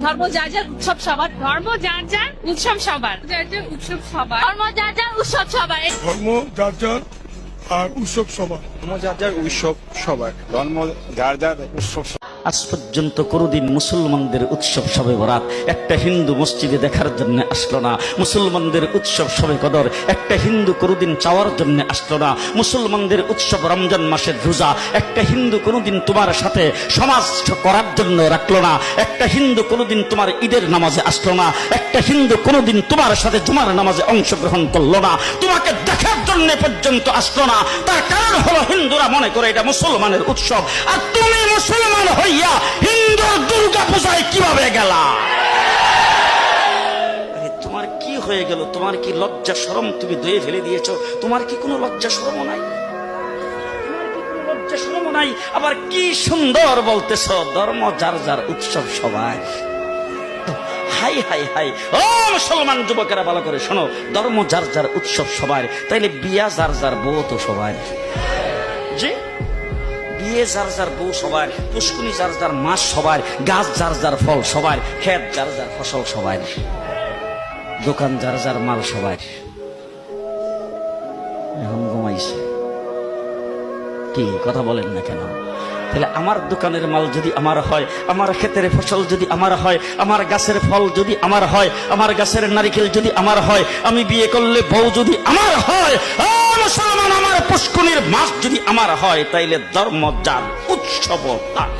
ধর্ম যার যার উৎসব সবার, ধর্ম যার যার উৎসব সবার, যার যার উৎসব সবার, ধর্ম যার যার উৎসব সবার, ধর্ম যার যার আর উৎসব সবার। ধর্ম যার যার উৎসব সবার, ধর্ম যার যার উৎসব। আজ পর্যন্ত কোনোদিন মুসলমানদের উৎসব শবে বরাত একটা হিন্দু মসজিদে দেখার জন্য আসলো না। মুসলমানদের উৎসব শবে কদর একটা হিন্দু কোনোদিন চাওয়ার জন্য আসলো না। মুসলমানদের উৎসব রমজান মাসের রোজা একটা হিন্দু কোনোদিন তোমার সাথে সমাজ করার জন্য রাখলো না। একটা হিন্দু কোনোদিন তোমার ঈদের নামাজে আসলো না। একটা হিন্দু কোনোদিন তোমার সাথে জুমার নামাজে অংশগ্রহণ করলো না। তোমাকে দেখার জন্য পর্যন্ত আসলো না। তার কারণ হলো হিন্দুরা মনে করে এটা মুসলমানের উৎসব, আর তুমি মুসলমান হইয়া হিন্দুর দুর্গা পূজায় কিভাবে গেলা? তোমার কি হয়ে গেল? তোমার কি লজ্জা শরম তুমি ধুয়ে ফেলে দিয়েছো? তোমার কি কোনো লজ্জা শরম নাই? লজ্জা শরম নাই? আবার কি সুন্দর বলতেছ, ধর্ম যার যার উৎসব সবাই। হাই হাই হাই, ও মুসলমান যুবকেরা ভালো করে শোনো, ধর্ম যার যার উৎসব সবার, তাইলে বিয়া যার যার বউ তো সবার। জি, বিয়ে যার যার বউ সবার, পুষ্কুনি যার যার মাস সবার, গাছ যার যার ফল সবার, ক্ষেত যার যার ফসল সবার, দোকান যার যার মাল সবার। এখন ঘুমাইছে কি কথা বলেন না কেন? তাহলে আমার দোকানের মাল যদি আমার হয়, আমার ক্ষেতের ফসল যদি আমার হয়, আমার গাছের ফল যদি আমার হয়, আমার গাছের নারিকেল যদি আমার হয়, আমি বিয়ে করলে বউ যদি আমার হয়, মুসলমান আমার পুষ্কুনির মাছ যদি আমার হয়, তাইলে ধর্ম যার উৎসব তার।